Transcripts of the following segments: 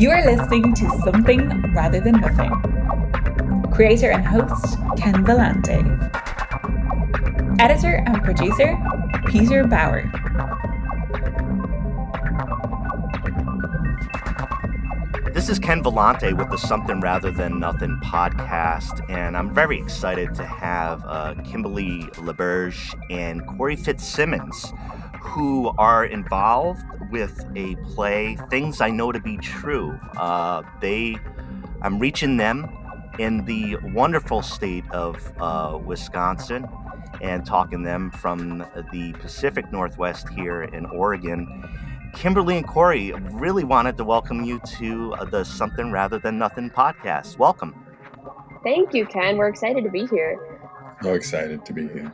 You are listening to Something Rather Than Nothing. Creator and host, Ken Volante. Editor and producer, Peter Bauer. This is Ken Volante with the Something Rather Than Nothing podcast, and I'm very excited to have Kimberly Laberge and Cory Fitzsimmons, who are involved with a play, Things I Know to Be True. I'm reaching them in the wonderful state of Wisconsin and talking to them from the Pacific Northwest here in Oregon. Kimberly and Cory, really wanted to welcome you to the Something Rather Than Nothing podcast. Welcome. Thank you, Ken. We're excited to be here. So excited to be here.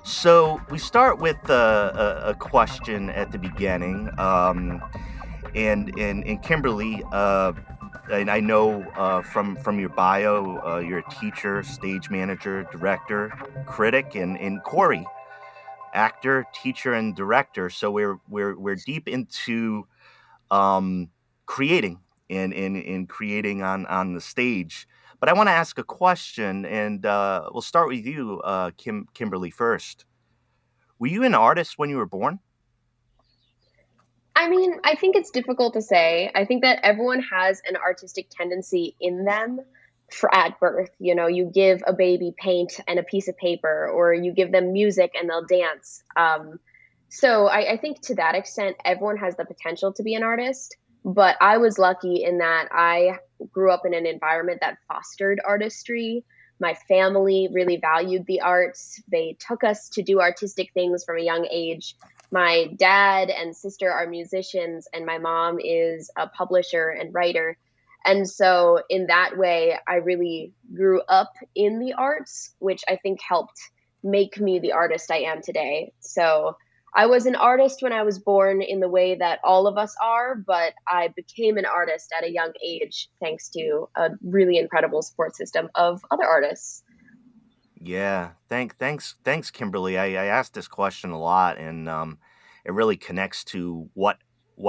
So we start with a question at the beginning, and Kimberly, and I know from your bio, you're a teacher, stage manager, director, critic, and Cory, actor, teacher, and director. So we're deep into creating and creating on the stage. But I want to ask a question, and we'll start with you, Kimberly, first. Were you an artist when you were born? I mean, I think it's difficult to say. I think that everyone has an artistic tendency in them at birth. You know, you give a baby paint and a piece of paper, or you give them music and they'll dance. So I think to that extent, everyone has the potential to be an artist. But I was lucky in that I grew up in an environment that fostered artistry. My family really valued the arts. They took us to do artistic things from a young age. My dad and sister are musicians, and my mom is a publisher and writer. And so in that way, I really grew up in the arts, which I think helped make me the artist I am today. So I was an artist when I was born in the way that all of us are, but I became an artist at a young age thanks to a really incredible support system of other artists. Yeah, thanks, Kimberly. I asked this question a lot, and it really connects to what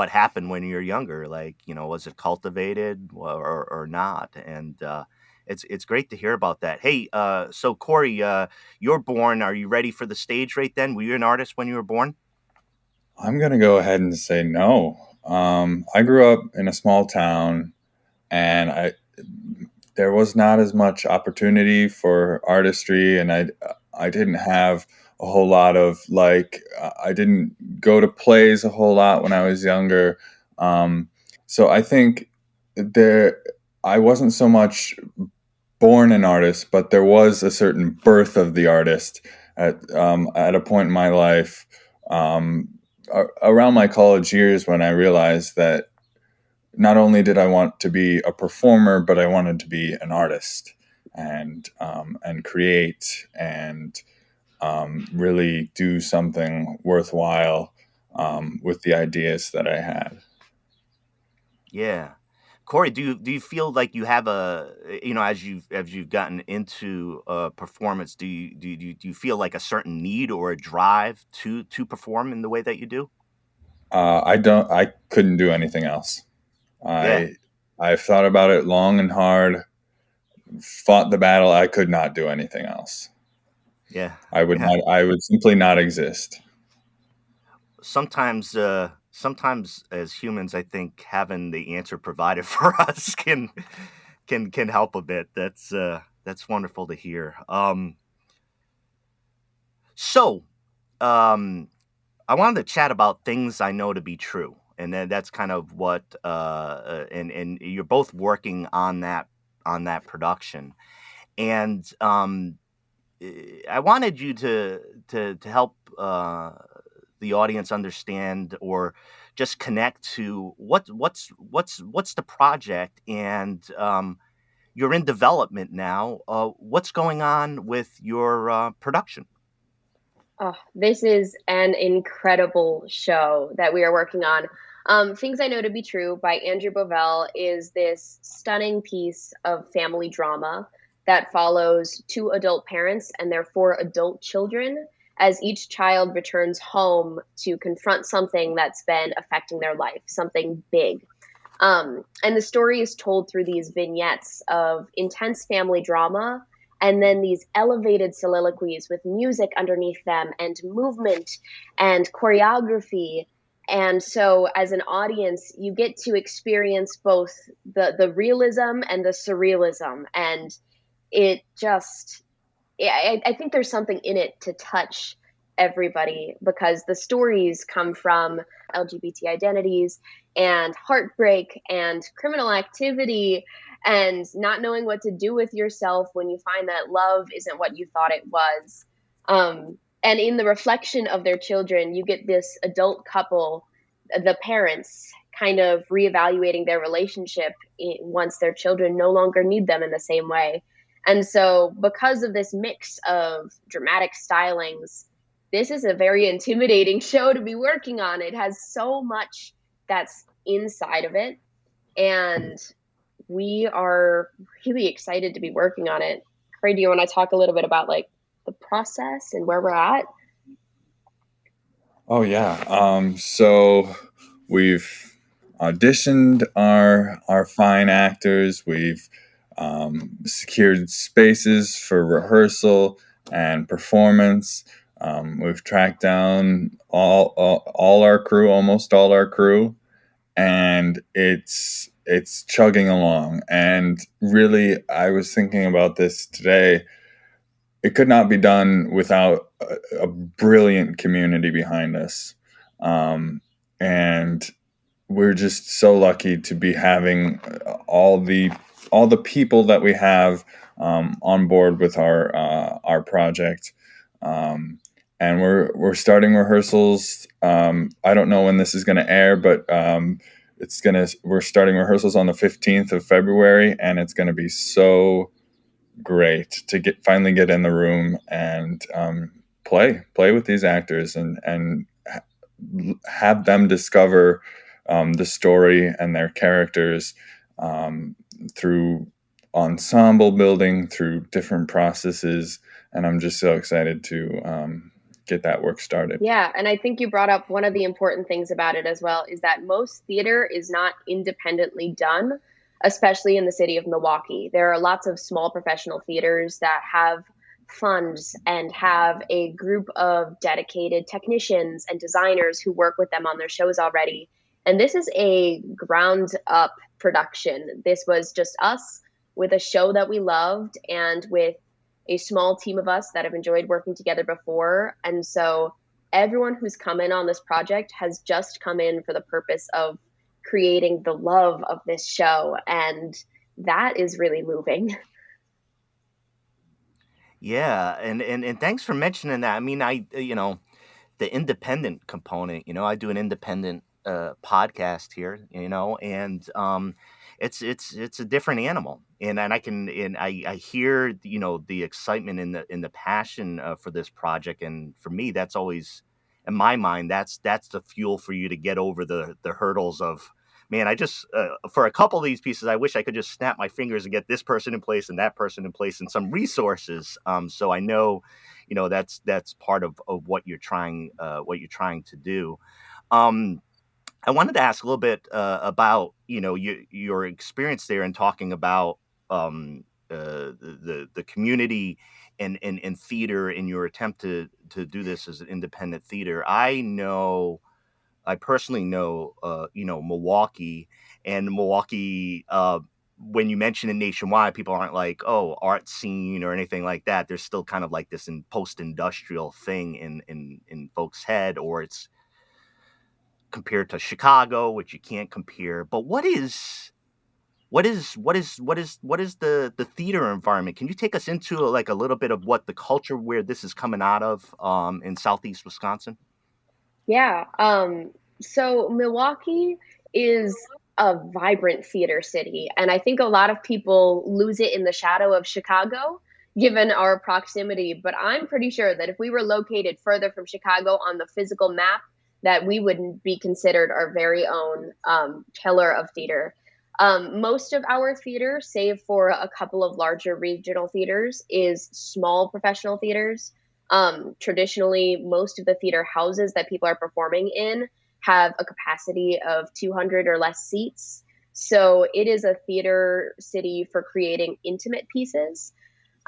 happened when you're younger. Like, you know, was it cultivated or not? And it's great to hear about that. Hey, so Cory, you're born. Are you ready for the stage right then? Were you an artist when you were born? I'm going to go ahead and say no. I grew up in a small town, and there was not as much opportunity for artistry, and I didn't have a whole lot of, I didn't go to plays a whole lot when I was younger. So I think I wasn't so much born an artist, but there was a certain birth of the artist at a point in my life, around my college years, when I realized that not only did I want to be a performer, but I wanted to be an artist and create and really do something worthwhile with the ideas that I had. Yeah. Cory, do you feel like you have as you've gotten into performance, do you feel like a certain need or a drive to perform in the way that you do? I couldn't do anything else. I've thought about it long and hard, fought the battle. I could not do anything else. Yeah. I would simply not exist. Sometimes as humans, I think having the answer provided for us can help a bit. That's wonderful to hear. So I wanted to chat about Things I Know to Be True, and then that's kind of what and you're both working on that production, and I wanted you to help the audience understand or just connect to what's the project, and you're in development now. What's going on with your production? Oh, this is an incredible show that we are working on. Things I Know to Be True by Andrew Bovell is this stunning piece of family drama that follows two adult parents and their four adult children as each child returns home to confront something that's been affecting their life, something big. And the story is told through these vignettes of intense family drama and then these elevated soliloquies with music underneath them and movement and choreography. And so as an audience, you get to experience both the realism and the surrealism. And it just, I think there's something in it to touch everybody because the stories come from LGBT identities and heartbreak and criminal activity and not knowing what to do with yourself when you find that love isn't what you thought it was. And in the reflection of their children, you get this adult couple, the parents, kind of reevaluating their relationship once their children no longer need them in the same way. And so because of this mix of dramatic stylings, this is a very intimidating show to be working on. It has so much that's inside of it. And we are really excited to be working on it. Cory, do you want to talk a little bit about like the process and where we're at? Oh, yeah. So we've auditioned our fine actors. We've secured spaces for rehearsal and performance. We've tracked down all our crew, almost all our crew, and it's chugging along. And really, I was thinking about this today. It could not be done without a brilliant community behind us. And we're just so lucky to be having all the people that we have on board with our project. And we're starting rehearsals. I don't know when this is going to air, but we're starting rehearsals on the 15th of February, and it's going to be so great to finally get in the room and play with these actors and have them discover the story and their characters through ensemble building, through different processes. And I'm just so excited to get that work started. Yeah, and I think you brought up one of the important things about it as well, is that most theater is not independently done, especially in the city of Milwaukee. There are lots of small professional theaters that have funds and have a group of dedicated technicians and designers who work with them on their shows already. And this is a ground up production. This was just us with a show that we loved and with a small team of us that have enjoyed working together before. And so everyone who's come in on this project has just come in for the purpose of creating the love of this show. And that is really moving. Yeah. And thanks for mentioning that. I mean, the independent component, I do an independent podcast here, and it's a different animal. And I hear, the excitement and the passion for this project. And for me, that's always, in my mind, that's the fuel for you to get over the hurdles of, man, I just, for a couple of these pieces, I wish I could just snap my fingers and get this person in place and that person in place and some resources. So I know, that's part of what you're trying to do. I wanted to ask a little bit about, your experience there and talking about the community and theater in your attempt to do this as an independent theater. I personally know, Milwaukee, and Milwaukee, when you mention it nationwide, people aren't like, oh, art scene or anything like that. There's still kind of like this post-industrial thing in folks' head, or it's compared to Chicago, which you can't compare. But what is the theater environment? Can you take us into like a little bit of what the culture where this is coming out of in Southeast Wisconsin? Yeah. So Milwaukee is a vibrant theater city. And I think a lot of people lose it in the shadow of Chicago, given our proximity. But I'm pretty sure that if we were located further from Chicago on the physical map, that we wouldn't be considered our very own pillar of theater. Most of our theater, save for a couple of larger regional theaters, is small professional theaters. Traditionally, most of the theater houses that people are performing in have a capacity of 200 or less seats. So it is a theater city for creating intimate pieces.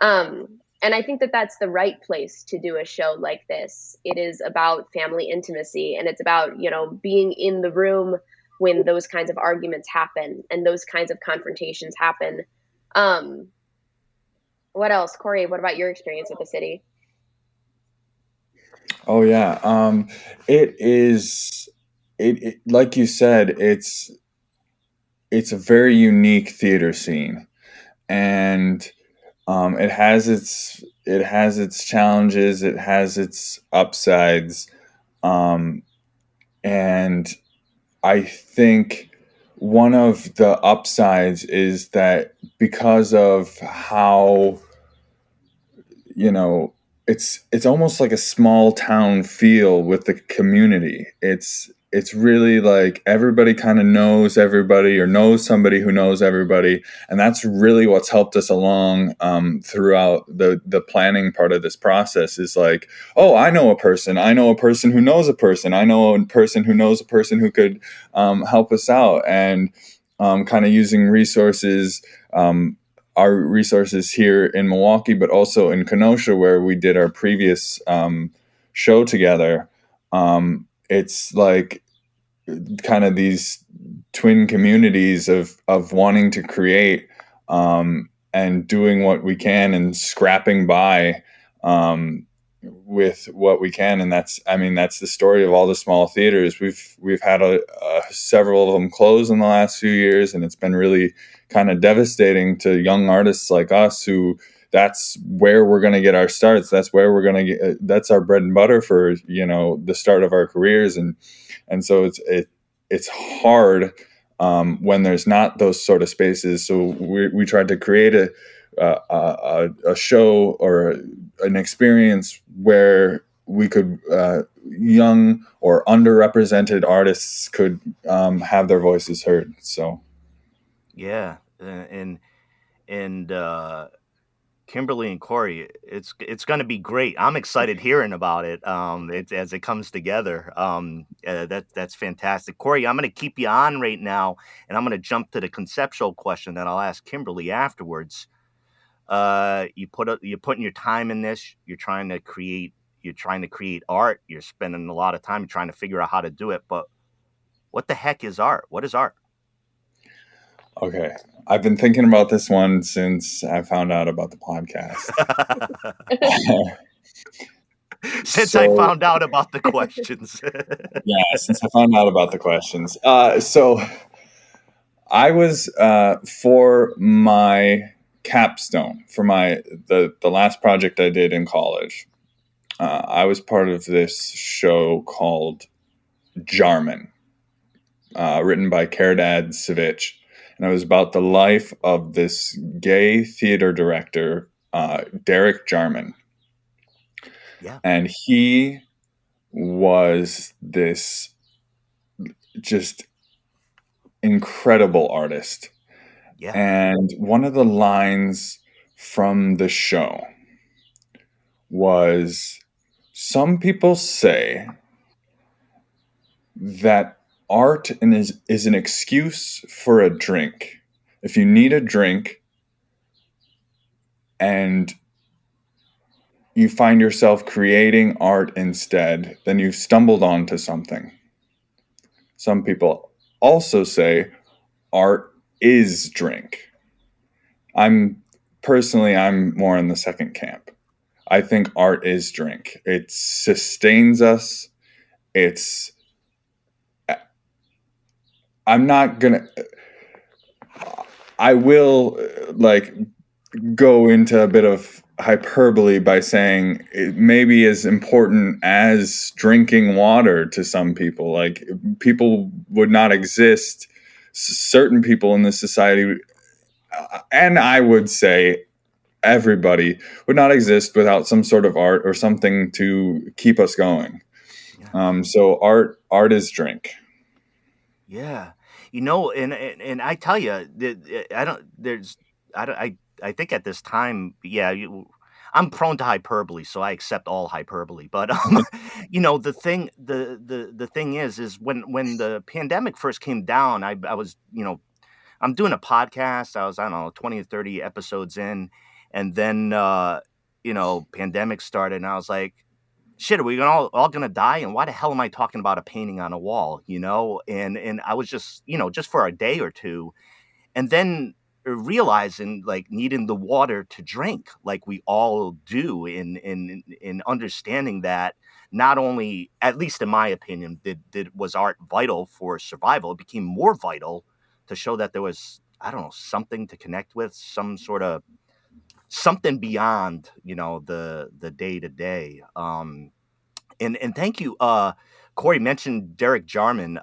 And I think that that's the right place to do a show like this. It is about family intimacy, and it's about, being in the room when those kinds of arguments happen and those kinds of confrontations happen. What else? Cory, what about your experience with the city? Oh yeah. It like you said, it's a very unique theater scene, and it has its challenges, it has its upsides, and I think one of the upsides is that because of how, it's almost like a small town feel with the community. It's really like everybody kind of knows everybody or knows somebody who knows everybody, and that's really what's helped us along throughout the planning part of this process. Is like, oh, I know a person who knows a person, I know a person who knows a person who could help us out, and kind of using resources. Our resources here in Milwaukee, but also in Kenosha, where we did our previous show together. It's like kind of these twin communities of wanting to create and doing what we can and scrapping by with what we can. And that's the story of all the small theaters. We've had several of them close in the last few years, and it's been really kind of devastating to young artists like us who that's where we're going to get our starts. That's where we're going to get, that's our bread and butter for, the start of our careers. And so it's hard when there's not those sort of spaces. So we tried to create a show or an experience where we could, young or underrepresented artists could have their voices heard. So. Yeah, and Kimberly and Cory, it's going to be great. I'm excited hearing about it. As it comes together. That's fantastic. Cory, I'm going to keep you on right now, and I'm going to jump to the conceptual question that I'll ask Kimberly afterwards. You're putting your time in this. You're trying to create art. You're spending a lot of time trying to figure out how to do it. But what the heck is art? What is art? Okay. I've been thinking about this one since I found out about the podcast. I found out about the questions. Yeah, since I found out about the questions. So I was, for my capstone, for the last project I did in college, I was part of this show called Jarman, written by Kerdad Savich. And it was about the life of this gay theater director, Derek Jarman. Yeah. And he was this just incredible artist. Yeah. And one of the lines from the show was, some people say that art is an excuse for a drink. If you need a drink and you find yourself creating art instead, then you've stumbled onto something. Some people also say art is drink. I'm more in the second camp. I think art is drink. It sustains us. I will go into a bit of hyperbole by saying it may be as important as drinking water to some people. Like, people would not exist, certain people in this society, and I would say everybody would not exist without some sort of art or something to keep us going. Yeah. So art is drink. Yeah. And I tell you, I think at this time, I'm prone to hyperbole, so I accept all hyperbole. But the thing is when the pandemic first came down, I was I'm doing a podcast. I was, I don't know, 20 or 30 episodes in. And then, pandemic started. And I was like, shit, are we all going to die? And why the hell am I talking about a painting on a wall, And I was just, just for a day or two. And then realizing like needing the water to drink like we all do in understanding that not only, at least in my opinion, was art vital for survival, it became more vital to show that there was, I don't know, something to connect with, some sort of something beyond, the day to day. And thank you. Cory mentioned Derek Jarman.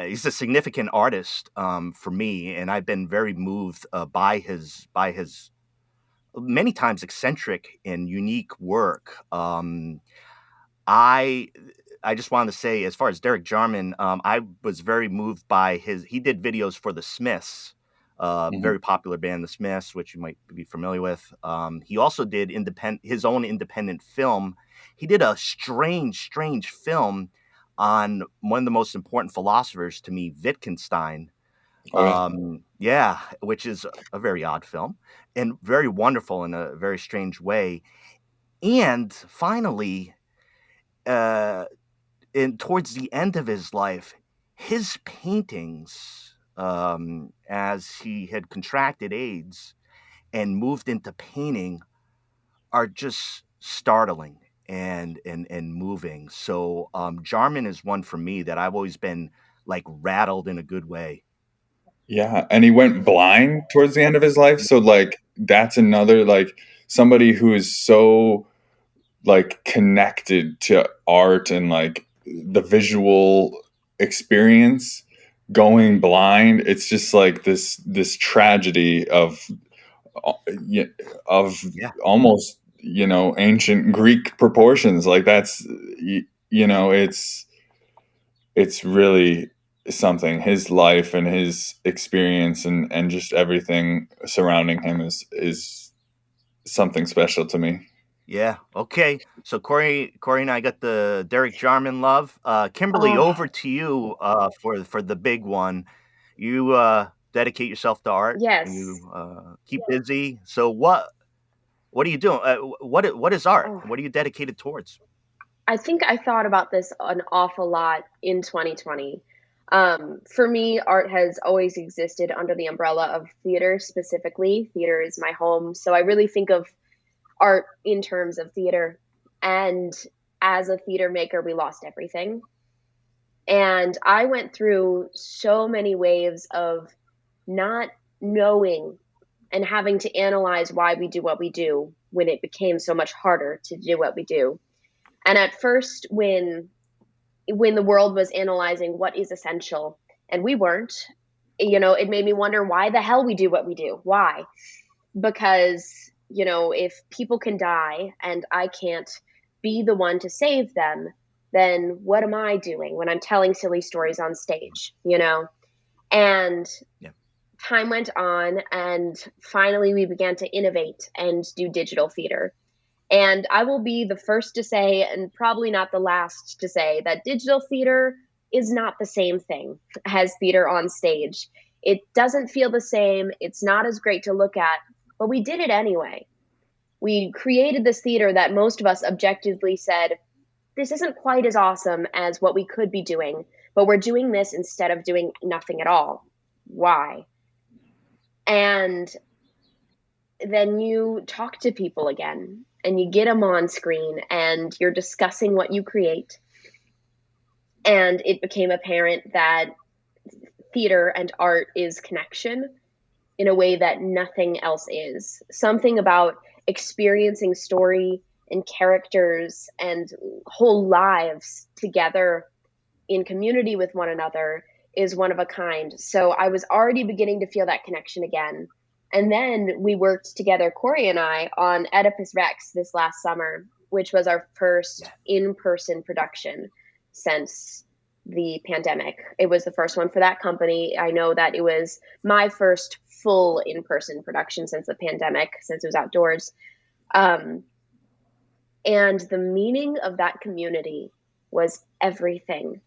He's a significant artist for me, and I've been very moved by his many times eccentric and unique work. I just wanted to say, as far as Derek Jarman, I was very moved by he did videos for the Smiths, very popular band, the Smiths, which you might be familiar with. He also did his own independent film. He did a strange film on one of the most important philosophers to me, Wittgenstein. Yeah, which is a very odd film and very wonderful in a very strange way. And finally, towards the end of his life, his paintings, as he had contracted AIDS and moved into painting, are just startling and moving. So Jarman is one for me that I've always been like rattled in a good way. Yeah, and he went blind towards the end of his life. So like that's another, like, somebody who is so like connected to art and like the visual experience going blind. It's just like this tragedy of almost, ancient Greek proportions. Like that's, it's really something. His life and his experience and just everything surrounding him is something special to me. Yeah. Okay. So Cory and I got the Derek Jarman love. Kimberly, over to you for the big one. You dedicate yourself to art. Yes. You keep busy. So what are you doing? What is art? What are you dedicated towards? I think I thought about this an awful lot in 2020. For me, art has always existed under the umbrella of theater specifically. Theater is my home. So I really think of art in terms of theater. And as a theater maker, we lost everything. And I went through so many waves of not knowing and having to analyze why we do what we do when it became so much harder to do what we do. And at first, when the world was analyzing what is essential and we weren't, it made me wonder why the hell we do what we do. Why? Because, if people can die and I can't be the one to save them, then what am I doing when I'm telling silly stories on stage, And time went on, and finally we began to innovate and do digital theater. And I will be the first to say, and probably not the last to say, that digital theater is not the same thing as theater on stage. It doesn't feel the same. It's not as great to look at, but we did it anyway. We created this theater that most of us objectively said, this isn't quite as awesome as what we could be doing, but we're doing this instead of doing nothing at all. Why? And then you talk to people again and you get them on screen and you're discussing what you create. And it became apparent that theater and art is connection in a way that nothing else is. Something about experiencing story and characters and whole lives together in community with one another is one of a kind. So I was already beginning to feel that connection again. And then we worked together, Cory and I, on Oedipus Rex this last summer, which was our first in-person production since the pandemic. It was the first one for that company. I know that it was my first full in-person production since the pandemic, since it was outdoors. And the meaning of that community was everything.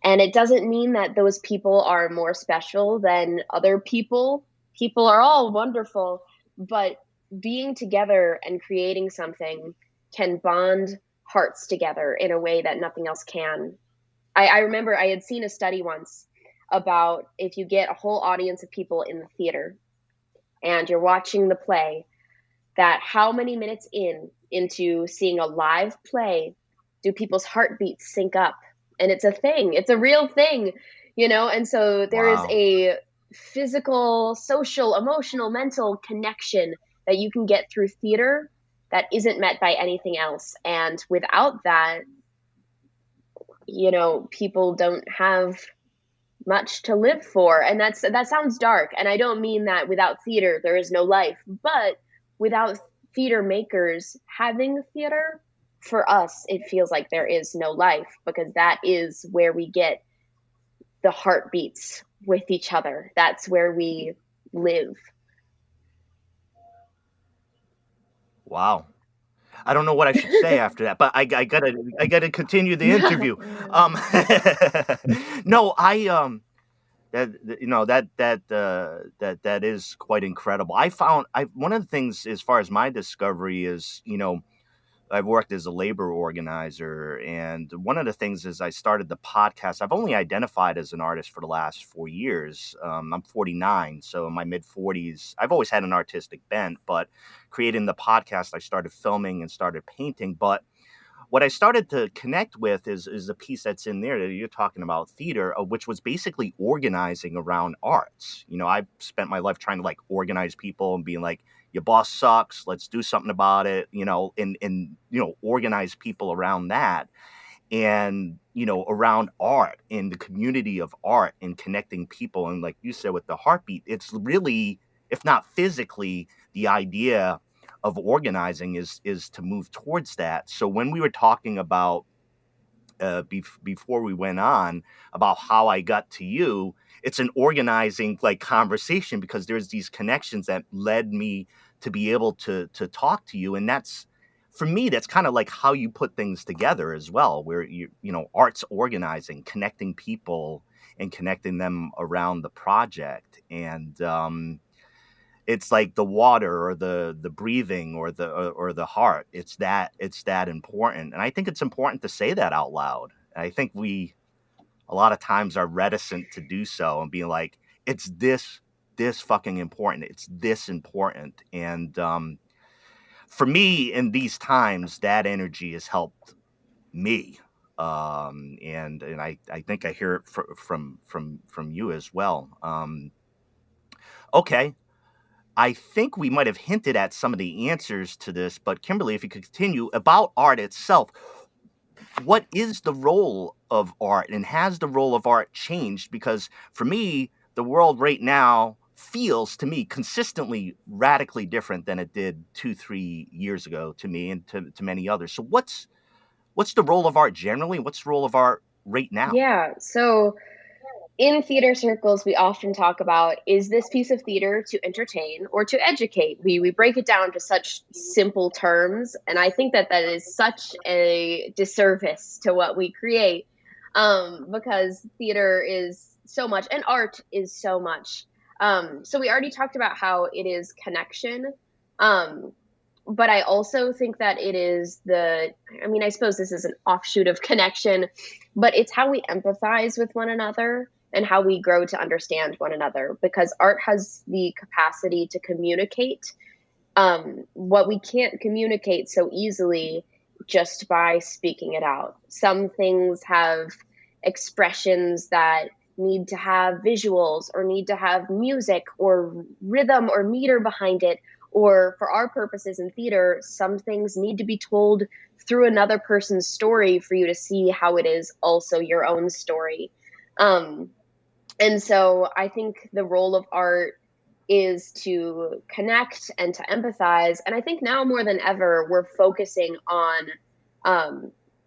And it doesn't mean that those people are more special than other people. People are all wonderful, but being together and creating something can bond hearts together in a way that nothing else can. I remember I had seen a study once about if you get a whole audience of people in the theater and you're watching the play, that how many minutes into seeing a live play do people's heartbeats sync up? And it's a thing. It's a real thing, And so there is a physical, social, emotional, mental connection that you can get through theater that isn't met by anything else. And without that, people don't have much to live for. And that sounds dark. And I don't mean that without theater, there is no life, but without theater makers having theater, for us, it feels like there is no life, because that is where we get the heartbeats with each other. That's where we live. Wow. I don't know what I should say after that, but I gotta continue the interview. No, that is quite incredible. One of the things, as far as my discovery is, I've worked as a labor organizer, and one of the things is I started the podcast. I've only identified as an artist for the last 4 years. I'm 49, so in my mid-40s, I've always had an artistic bent, but creating the podcast, I started filming and started painting. But what I started to connect with is a piece that's in there that you're talking about, theater, which was basically organizing around arts. I've spent my life trying to organize people and being like, your boss sucks, let's do something about it, and organize people around that. And, around art and the community of art and connecting people. And like you said, with the heartbeat, it's really, if not physically, the idea of organizing is to move towards that. So when we were talking about before we went on about how I got to you, it's an organizing conversation, because there's these connections that led me to be able to talk to you. And that's, for me, that's kind of like how you put things together as well, where art's organizing, connecting people and connecting them around the project. And it's like the water or the breathing or the heart. It's that important. And I think it's important to say that out loud. And I think we a lot of times are reticent to do so and being like, it's this fucking important. It's this important. And for me in these times, that energy has helped me. And I think I hear it from you as well. Okay. I think we might have hinted at some of the answers to this, but Kimberly, if you could continue about art itself, what is the role of art, and has the role of art changed? Because for me, the world right now feels to me consistently radically different than it did 2-3 years ago to me and to many others. So what's the role of art generally? What's the role of art right now? Yeah. So in theater circles, we often talk about, is this piece of theater to entertain or to educate? We break it down to such simple terms. And I think that is such a disservice to what we create, because theater is so much and art is so much. So we already talked about how it is connection. But I also think that it is I suppose this is an offshoot of connection, but it's how we empathize with one another and how we grow to understand one another, because art has the capacity to communicate what we can't communicate so easily just by speaking it out. Some things have expressions that need to have visuals or need to have music or rhythm or meter behind it. Or for our purposes in theater, some things need to be told through another person's story for you to see how it is also your own story. And so I think the role of art is to connect and to empathize. And I think now more than ever, we're focusing on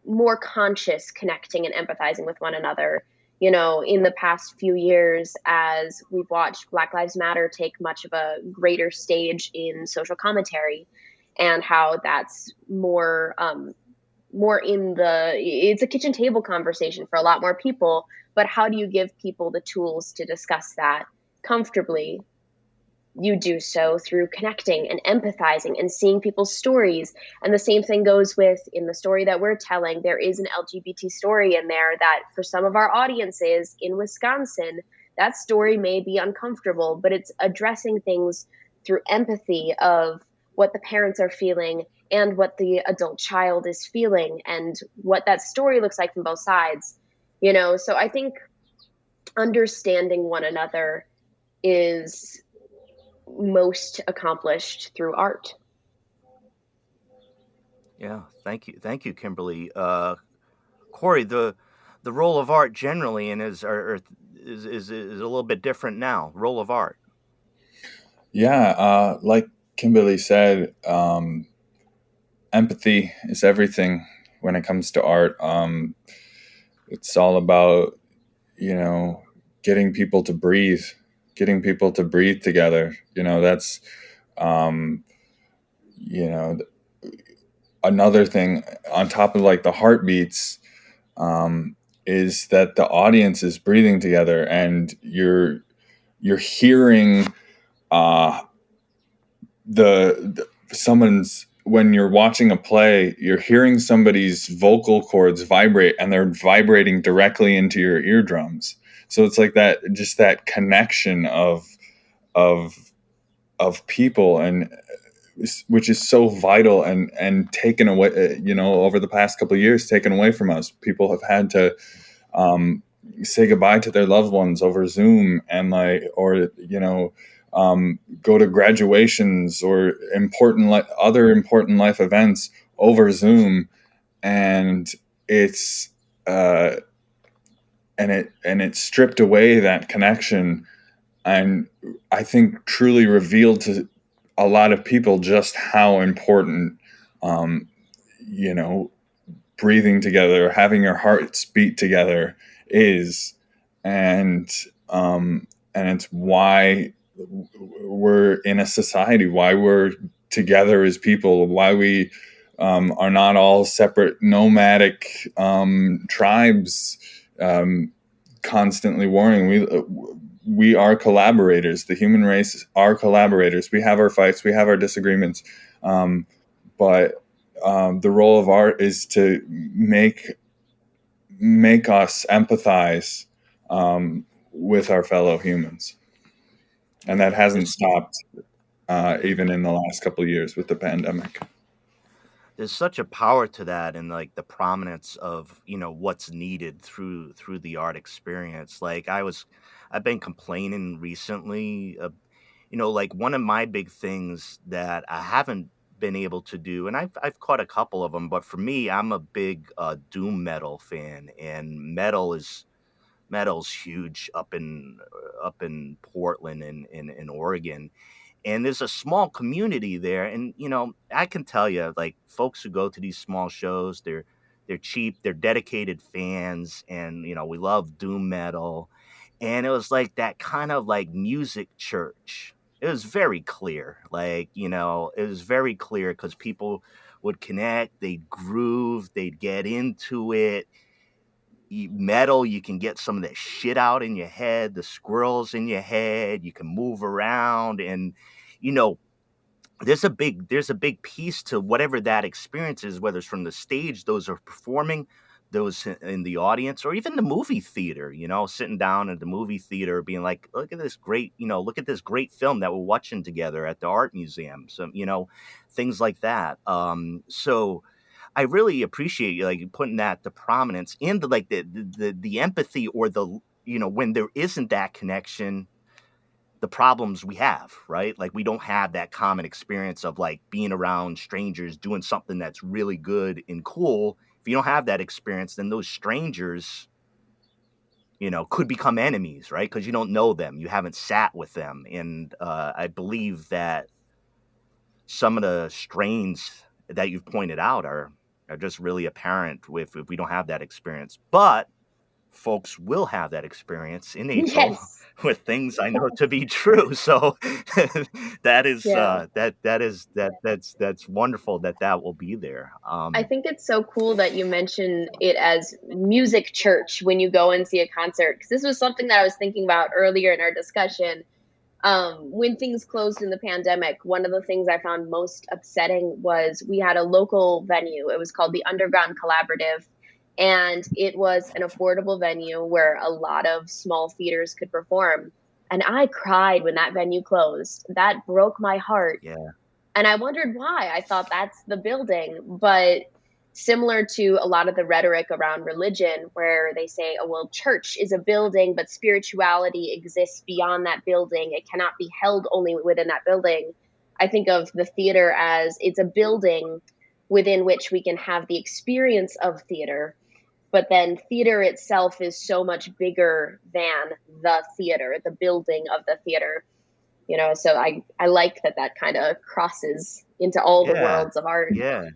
more conscious connecting and empathizing with one another. In the past few years, as we've watched Black Lives Matter take much of a greater stage in social commentary, and how that's more more it's a kitchen table conversation for a lot more people, but how do you give people the tools to discuss that comfortably? You do so through connecting and empathizing and seeing people's stories. And the same thing goes with, in the story that we're telling, there is an LGBT story in there that for some of our audiences in Wisconsin, that story may be uncomfortable, but it's addressing things through empathy of what the parents are feeling and what the adult child is feeling and what that story looks like from both sides. So I think understanding one another is most accomplished through art. Yeah, thank you, Kimberly. Cory, the role of art generally and is a little bit different now. Role of art. Yeah, like Kimberly said, empathy is everything when it comes to art. It's all about, getting people to breathe together. That's, another thing on top of like the heartbeats, is that the audience is breathing together, and you're hearing someone's, when you're watching a play, you're hearing somebody's vocal cords vibrate, and they're vibrating directly into your eardrums. So it's like that, just that connection of people, and which is so vital and taken away, over the past couple of years, taken away from us. People have had to say goodbye to their loved ones over Zoom, and go to graduations or other important life events over Zoom, and it's it stripped away that connection, and I think truly revealed to a lot of people just how important, breathing together, having your hearts beat together is, and it's why we're in a society, why we're together as people, why we are not all separate nomadic tribes constantly warring. We are collaborators. The human race are collaborators. We have our fights, we have our disagreements, but the role of art is to make us empathize with our fellow humans. And that hasn't stopped even in the last couple of years with the pandemic. There's such a power to that, and like the prominence of what's needed through the art experience. Like I've been complaining recently, like one of my big things that I haven't been able to do, and I've caught a couple of them, but for me, I'm a big doom metal fan, and metal's huge up in Portland and in Oregon. And there's a small community there, and I can tell you, like, folks who go to these small shows, they're cheap, they're dedicated fans, and we love doom metal. And it was like that kind of like music church. It was very clear, like, it was very clear because people would connect, they'd groove, they'd get into it. Metal, you can get some of that shit out in your head, the squirrels in your head, you can move around, and there's a big piece to whatever that experience is, whether it's from the stage, those are performing, those in the audience, or even the movie theater, sitting down at the movie theater being like, look at this great film that we're watching together at the art museum. So, things like that. So I really appreciate you like putting that to prominence, and the empathy, or when there isn't that connection, the problems we have, right? Like we don't have that common experience of like being around strangers doing something that's really good and cool. If you don't have that experience, then those strangers, could become enemies, right? Because you don't know them, you haven't sat with them, and I believe that some of the strains that you've pointed out are just really apparent if we don't have that experience. But folks will have that experience in April Yes. with things I know to be true. So that is that's wonderful that will be there. I think it's so cool that you mention it as music church when you go and see a concert, because this was something that I was thinking about earlier in our discussion. When things closed in the pandemic, one of the things I found most upsetting was we had a local venue. It was called the Underground Collaborative, and it was an affordable venue where a lot of small theaters could perform. And I cried when that venue closed. That broke my heart. Yeah. And I wondered why. I thought that's the building. But similar to a lot of the rhetoric around religion, where they say, oh, well, church is a building, but spirituality exists beyond that building. It cannot be held only within that building. I think of the theater as it's a building within which we can have the experience of theater. But then theater itself is so much bigger than the theater, the building of the theater. You know, so I like that kind of crosses into all the worlds of art. Yeah.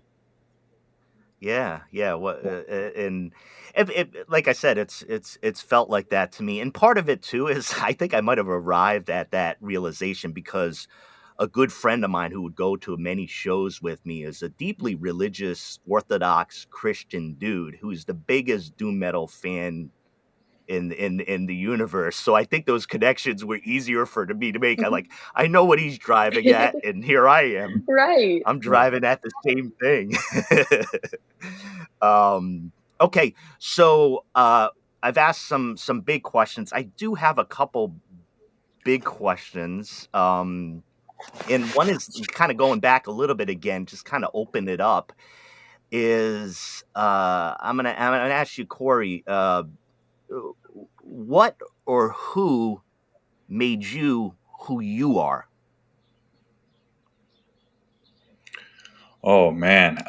What and like I said, it's felt like that to me. And part of it too is I think I might have arrived at that realization because a good friend of mine who would go to many shows with me is a deeply religious, Orthodox Christian dude who's the biggest doom metal fan in the universe. So I think those connections were easier for me to make. I know what he's driving at, and here I am. Right. I'm driving at the same thing. Okay, so I've asked some big questions. I do have a couple big questions. And one is kind of going back a little bit again, just kind of open it up. Is I'm gonna ask you, Cory, what or who made you who you are? Oh man,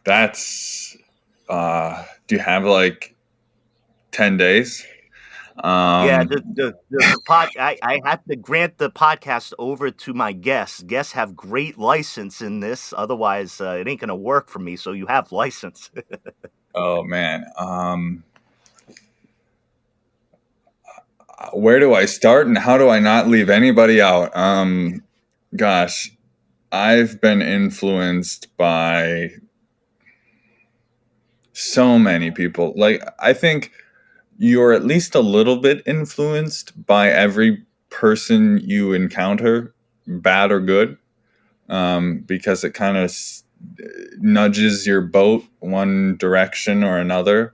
that's. Do you have like 10 days? Yeah, the I have to grant the podcast over to my guests. Guests have great license in this, otherwise it ain't gonna work for me. So you have license. Oh man, where do I start, and how do I not leave anybody out? Gosh, I've been influenced by so many people. Like, I think you're at least a little bit influenced by every person you encounter, bad or good, because it kind of nudges your boat one direction or another.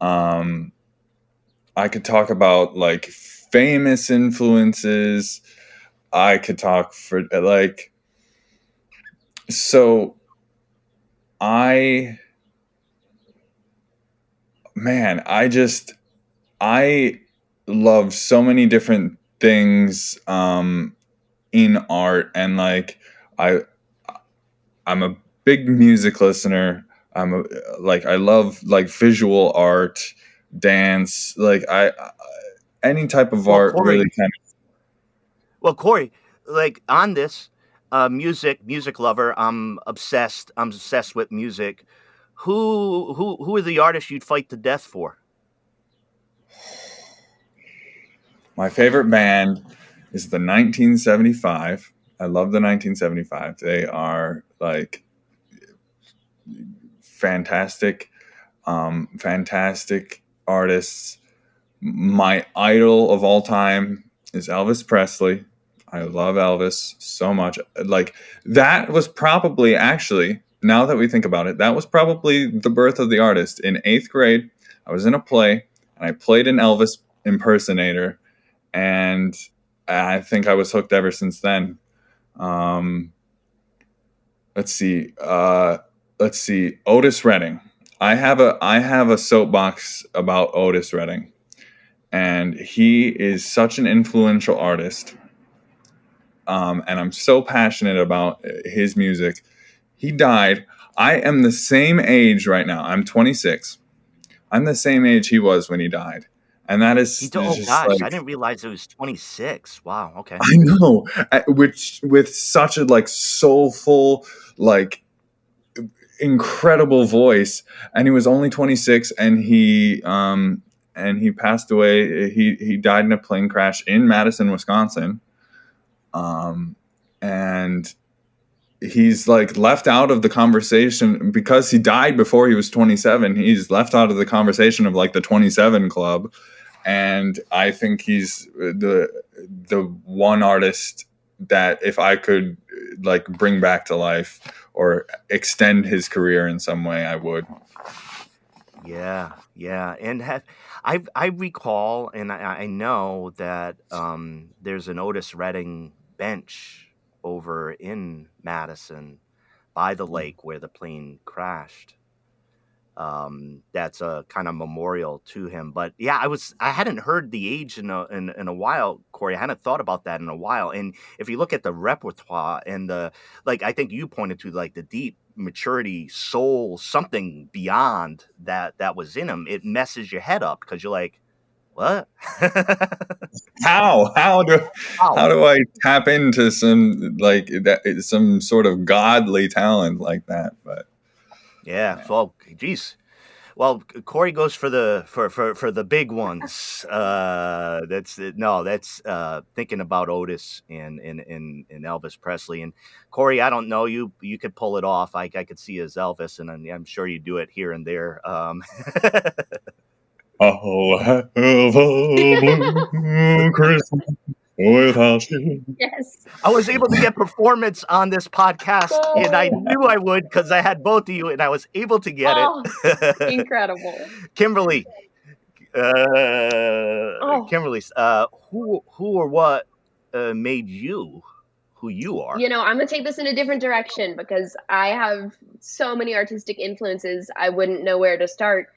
I could talk about like famous influences. I could talk for like, so I love so many different things in art, and like I'm a big music listener. I love like visual art, dance, like any type of art, Cory, really kind of. Well, Cory, like on this music lover, I'm obsessed with music. Who are the artists you'd fight to death for? My favorite band is the 1975. I love the 1975. They are like fantastic artists. My idol of all time is Elvis Presley. I love Elvis so much. Like, that was probably, actually, now that we think about it, that was probably the birth of the artist. In 8th grade, I was in a play, and I played an Elvis impersonator, and I think I was hooked ever since then. Let's see. Otis Redding. I have a soapbox about Otis Redding, and he is such an influential artist. And I'm so passionate about his music. He died. I am the same age right now. I'm 26. I'm the same age he was when he died. And that is gosh, like, I didn't realize it was 26. Wow, okay. I know. Which, with such a like soulful, like incredible voice, and he was only 26, and he and he passed away. He died in a plane crash in Madison, Wisconsin. And he's like left out of the conversation because he died before he was 27. He's left out of the conversation of like the 27 club. And I think he's the one artist that if I could like bring back to life or extend his career in some way, I would. Yeah. And I recall, and I know that there's an Otis Redding bench over in Madison by the lake where the plane crashed. That's a kind of memorial to him. But yeah, I hadn't heard the age in a while, Cory. I hadn't thought about that in a while. And if you look at the repertoire and I think you pointed to like the deep maturity, soul, something beyond that was in him, it messes your head up because you're like, what? How do I tap into some sort of godly talent like that? But yeah. Well, geez. Well, Cory goes for the big ones. That's thinking about Otis and Elvis Presley. And Cory, I don't know you could pull it off. I could see you as Elvis, and I'm sure you do it here and there. Oh, have a blue Christmas without you. Yes. I was able to get performance on this podcast, and I knew I would because I had both of you, and I was able to get it. Incredible. Kimberly, Kimberly, who or what made you who you are? I'm going to take this in a different direction because I have so many artistic influences. I wouldn't know where to start.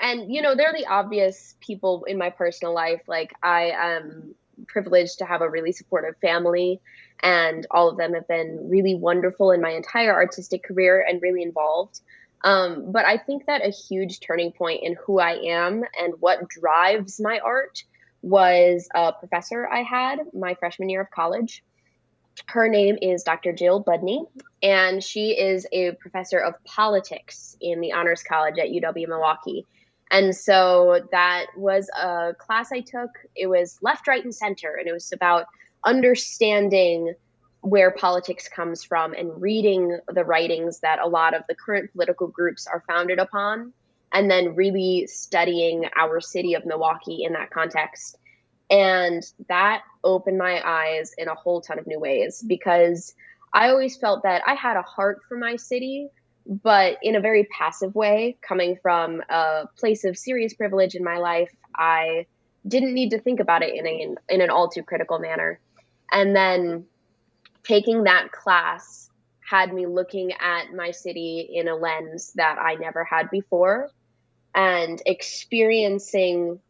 And, they're the obvious people in my personal life. Like, I am privileged to have a really supportive family, and all of them have been really wonderful in my entire artistic career and really involved. But I think that a huge turning point in who I am and what drives my art was a professor I had my freshman year of college. Her name is Dr. Jill Budney, and she is a professor of politics in the Honors College at UW-Milwaukee. And so that was a class I took. It was left, right, and center. And it was about understanding where politics comes from and reading the writings that a lot of the current political groups are founded upon, and then really studying our city of Milwaukee in that context. And that opened my eyes in a whole ton of new ways, because I always felt that I had a heart for my city, but in a very passive way. Coming from a place of serious privilege in my life, I didn't need to think about it in an all too critical manner. And then taking that class had me looking at my city in a lens that I never had before, and experiencing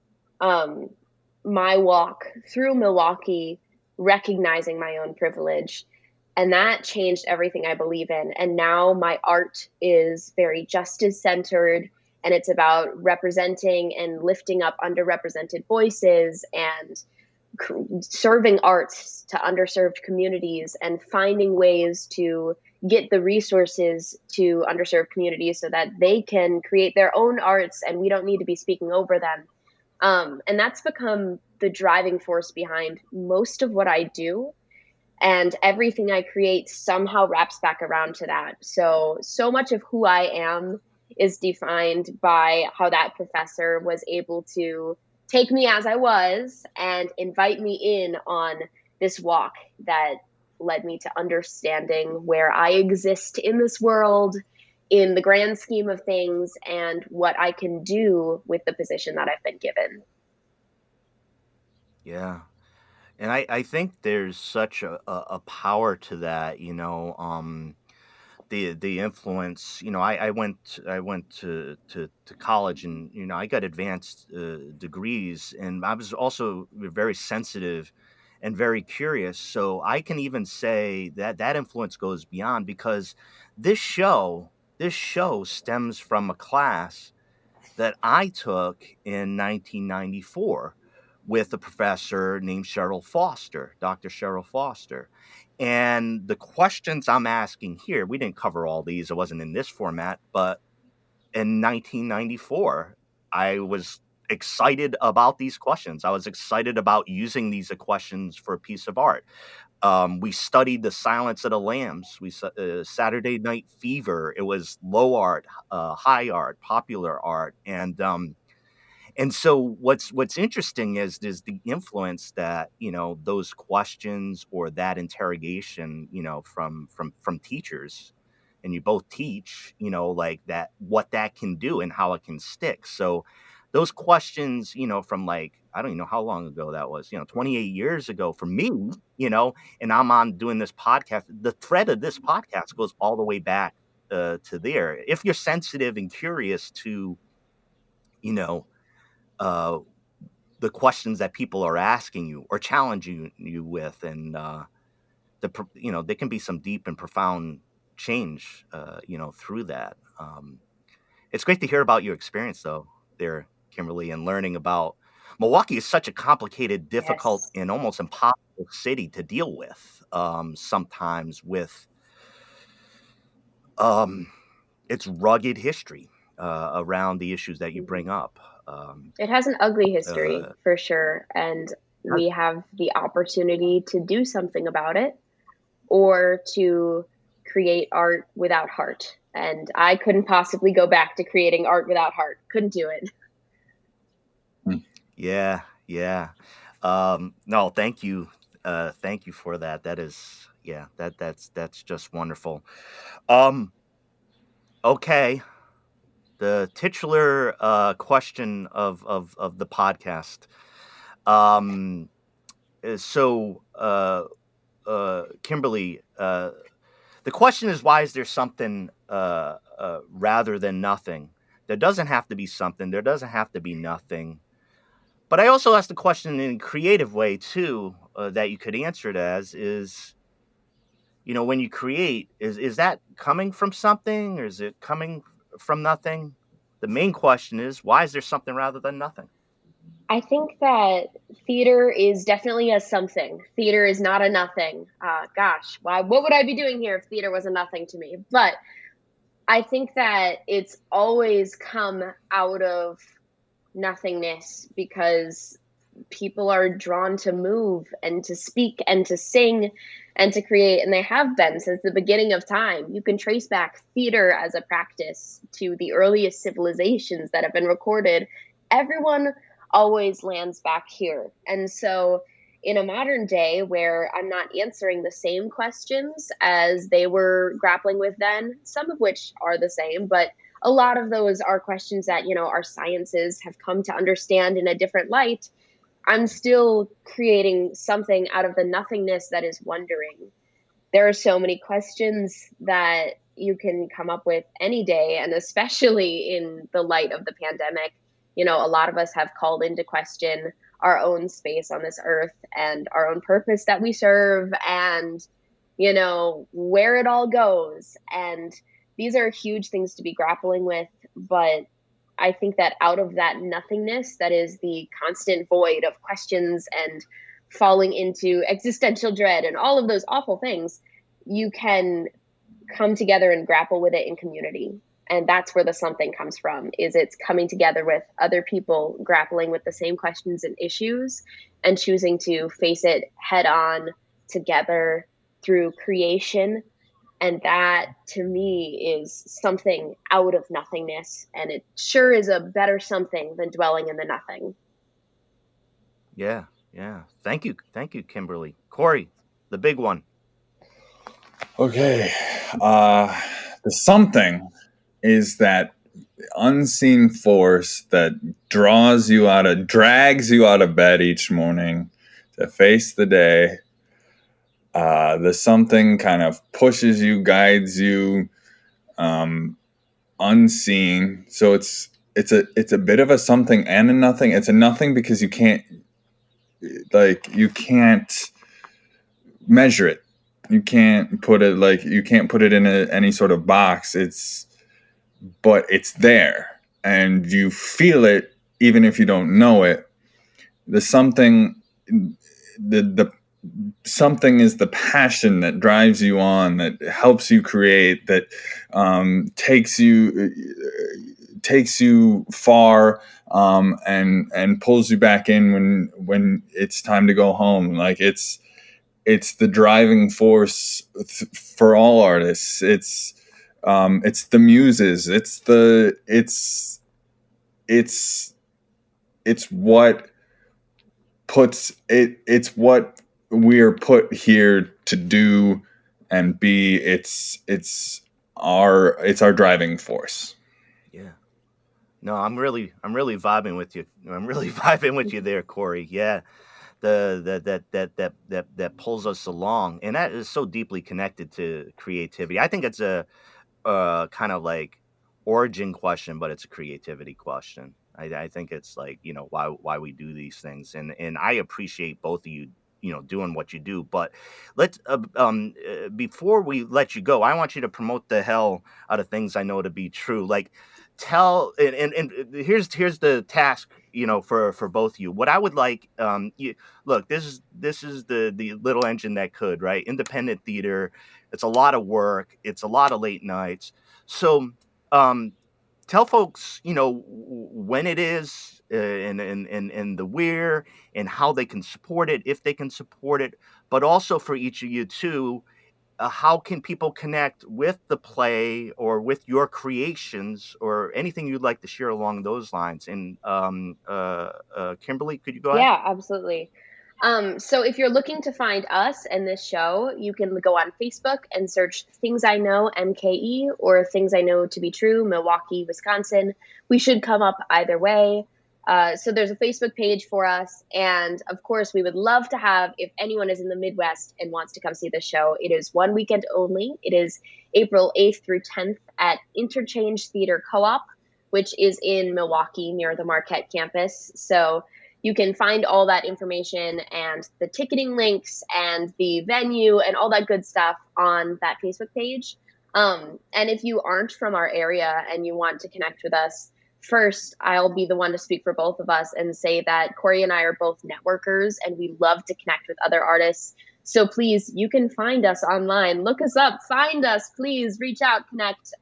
my walk through Milwaukee, recognizing my own privilege. And that changed everything I believe in. And now my art is very justice-centered, and it's about representing and lifting up underrepresented voices and serving arts to underserved communities and finding ways to get the resources to underserved communities so that they can create their own arts and we don't need to be speaking over them. And that's become the driving force behind most of what I do. And everything I create somehow wraps back around to that. So much of who I am is defined by how that professor was able to take me as I was and invite me in on this walk that led me to understanding where I exist in this world, in the grand scheme of things, and what I can do with the position that I've been given. Yeah. And I think there's such a power to that, the influence. I went to college, and I got advanced degrees, and I was also very sensitive and very curious. So I can even say that influence goes beyond, because this show stems from a class that I took in 1994. With a professor named Dr. Cheryl Foster. And the questions I'm asking here, we didn't cover all these. It wasn't in this format, but in 1994, I was excited about these questions. I was excited about using these questions for a piece of art. We studied The Silence of the Lambs. Saturday Night Fever. It was low art, high art, popular art, and so what's interesting is the influence that those questions or that interrogation from teachers, and you both teach like that, what that can do and how it can stick. So those questions from like, I don't even know how long ago that was, 28 years ago for me, and I'm on doing this podcast. The thread of this podcast goes all the way back to there. If you're sensitive and curious to the questions that people are asking you or challenging you with, and there can be some deep and profound change through that. It's great to hear about your experience though there, Kimberly, and learning about Milwaukee is such a complicated, difficult, Yes. and almost impossible city to deal with sometimes with its rugged history around the issues that you bring up. It has an ugly history for sure, and we have the opportunity to do something about it, or to create art without heart. And I couldn't possibly go back to creating art without heart. Couldn't do it. Yeah. No, thank you. Thank you for that. That is, that's just wonderful. Okay. The titular question of the podcast. Kimberly, the question is, why is there something rather than nothing? There doesn't have to be something. There doesn't have to be nothing. But I also asked the question in a creative way too, that you could answer it as is, when you create, is that coming from something, or is it coming from nothing? The main question is, why is there something rather than nothing? I think that theater is definitely a something. Theater is not a nothing. What would I be doing here if theater was a nothing to me? But I think that it's always come out of nothingness, because people are drawn to move and to speak and to sing and to create, and they have been since the beginning of time. You can trace back theater as a practice to the earliest civilizations that have been recorded. Everyone always lands back here. And so in a modern day where I'm not answering the same questions as they were grappling with then, some of which are the same, but a lot of those are questions that, our sciences have come to understand in a different light. I'm still creating something out of the nothingness that is wondering. There are so many questions that you can come up with any day, and especially in the light of the pandemic. A lot of us have called into question our own space on this earth and our own purpose that we serve, and, where it all goes. And these are huge things to be grappling with, but I think that out of that nothingness, that is the constant void of questions and falling into existential dread and all of those awful things, you can come together and grapple with it in community. And that's where the something comes from, is it's coming together with other people grappling with the same questions and issues and choosing to face it head on together through creation. And that, to me, is something out of nothingness. And it sure is a better something than dwelling in the nothing. Yeah. Thank you, Kimberly. Cory, the big one. Okay. The something is that unseen force that drags you out of bed each morning to face the day. The something kind of pushes you, guides you, unseen. So it's a bit of a something and a nothing. It's a nothing because you can't measure it. You can't put it in any sort of box. But it's there, and you feel it even if you don't know it. The something is the passion that drives you on, that helps you create, that takes you takes you far, and pulls you back in when it's time to go home. Like it's the driving force for all artists. It's the muses. It's what puts it. It's what we are put here to do and be. It's our driving force. Yeah. No, I'm really vibing with you. I'm really vibing with you there, Cory. Yeah. That pulls us along, and that is so deeply connected to creativity. I think it's a kind of like origin question, but it's a creativity question. I think it's like, why we do these things, and I appreciate both of you, doing what you do. But let's before we let you go, I want you to promote the hell out of things I know to be true. Like, tell and here's the task, for both of you. What I would like, look, this is the little engine that could, right? Independent theater. It's a lot of work. It's a lot of late nights. So tell folks, when it is, and the where, and how they can support it, if they can support it, but also for each of you too, how can people connect with the play or with your creations or anything you'd like to share along those lines? And Kimberly, could you go ahead? Yeah, absolutely. So if you're looking to find us and this show, you can go on Facebook and search Things I Know MKE or Things I Know to be True Milwaukee, Wisconsin. We should come up either way. So there's a Facebook page for us. And of course, we would love to have, if anyone is in the Midwest and wants to come see the show, it is one weekend only. It is April 8th through 10th at Interchange Theater Co-op, which is in Milwaukee near the Marquette campus. So you can find all that information and the ticketing links and the venue and all that good stuff on that Facebook page. And if you aren't from our area and you want to connect with us, first, I'll be the one to speak for both of us and say that Cory and I are both networkers and we love to connect with other artists. So please, you can find us online. Look us up. Find us. Please reach out, connect.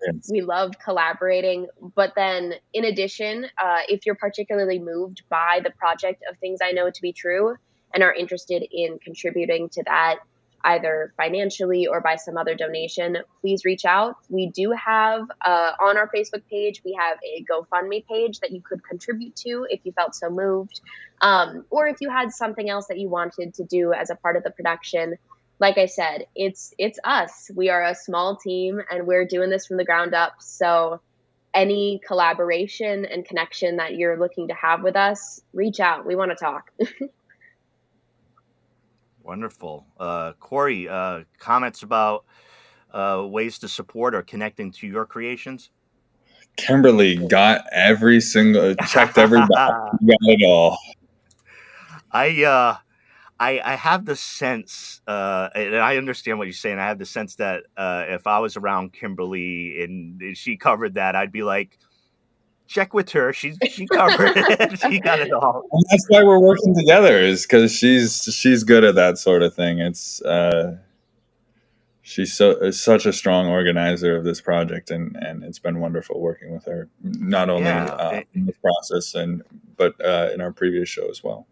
Yes. We love collaborating. But then in addition, if you're particularly moved by the project of Things I Know to be True and are interested in contributing to that, either financially or by some other donation, please reach out. We do have on our Facebook page, we have a GoFundMe page that you could contribute to if you felt so moved, or if you had something else that you wanted to do as a part of the production. Like I said, it's us. We are a small team and we're doing this from the ground up. So any collaboration and connection that you're looking to have with us, reach out. We want to talk. Wonderful. Cory, comments about ways to support or connecting to your creations? Kimberly got checked every box. You got it all. I have the sense, and I understand what you're saying. I have the sense that if I was around Kimberly and she covered that, I'd be like, check with her. She covered it. She got it all. And that's why we're working together, is because she's good at that sort of thing. It's she's such a strong organizer of this project, and it's been wonderful working with her, not only in this process but in our previous show as well.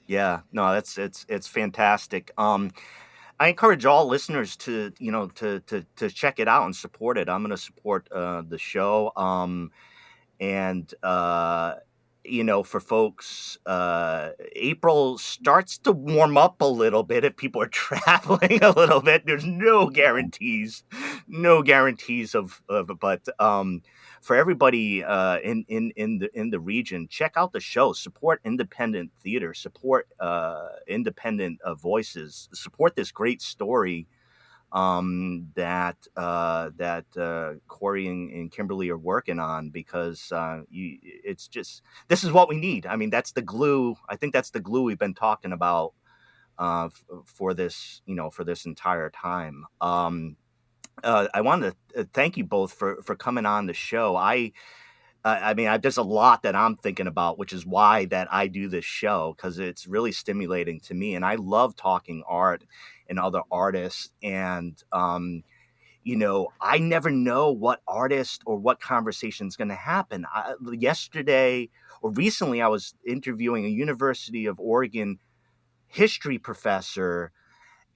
Yeah, no, it's fantastic. I encourage all listeners to check it out and support it. I'm going to support the show. And for folks, April starts to warm up a little bit if people are traveling a little bit. There's no guarantees of but for everybody in the region, check out the show. Support independent theater. Support independent voices. Support this great story that Cory and Kimberly are working on, because it's just, this is what we need. I mean, that's the glue. I think that's the glue we've been talking about for this entire time. I wanted to thank you both for coming on the show. I mean, there's a lot that I'm thinking about, which is why that I do this show, because it's really stimulating to me. And I love talking art and other artists. And, I never know what artist or what conversation is going to happen. Yesterday or recently, I was interviewing a University of Oregon history professor,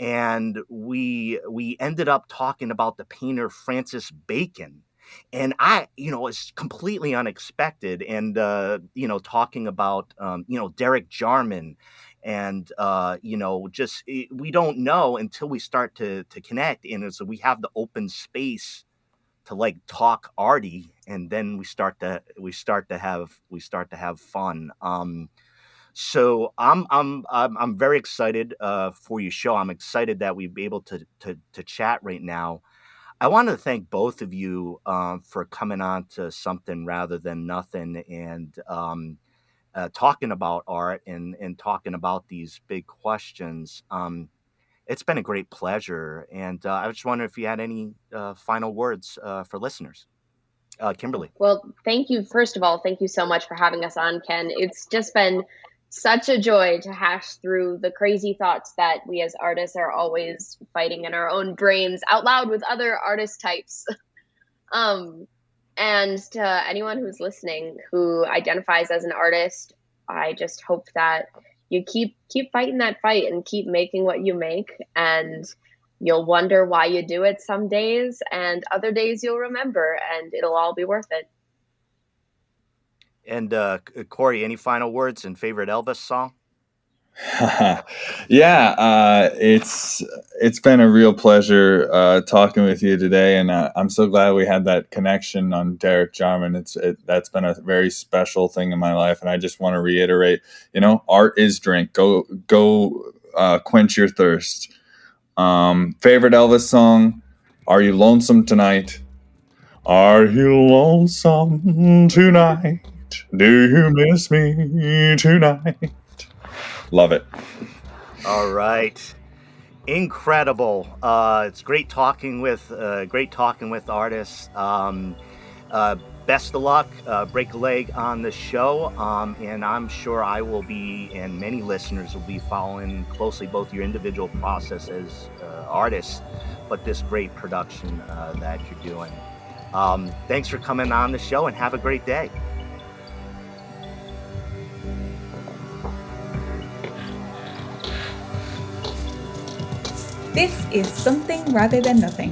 and we ended up talking about the painter Francis Bacon. And it's completely unexpected. And, talking about, Derek Jarman and, we don't know until we start to connect. And so we have the open space to like talk arty, and then we start to have fun. So I'm very excited for your show. I'm excited that we'll be able to chat right now. I want to thank both of you for coming on to Something Rather Than Nothing, and talking about art and talking about these big questions. It's been a great pleasure, and I was just wondering if you had any final words for listeners. Kimberly. Well, thank you. First of all, thank you so much for having us on, Ken. It's just been such a joy to hash through the crazy thoughts that we as artists are always fighting in our own brains out loud with other artist types. And to anyone who's listening who identifies as an artist, I just hope that you keep fighting that fight and keep making what you make, and you'll wonder why you do it some days, and other days you'll remember, and it'll all be worth it. And Cory, any final words and favorite Elvis song? Yeah, it's been a real pleasure talking with you today, and I'm so glad we had that connection on Derek Jarman. That's been a very special thing in my life, and I just want to reiterate, art is drink. Go quench your thirst. Favorite Elvis song? Are You Lonesome Tonight? Are you lonesome tonight? Do you miss me tonight? Love it. All right. Incredible. It's great talking with artists. Best of luck. Break a leg on the show. And I'm sure I will be, and many listeners will be following closely both your individual process as artists, but this great production that you're doing. Thanks for coming on the show, and have a great day. This is Something Rather Than Nothing.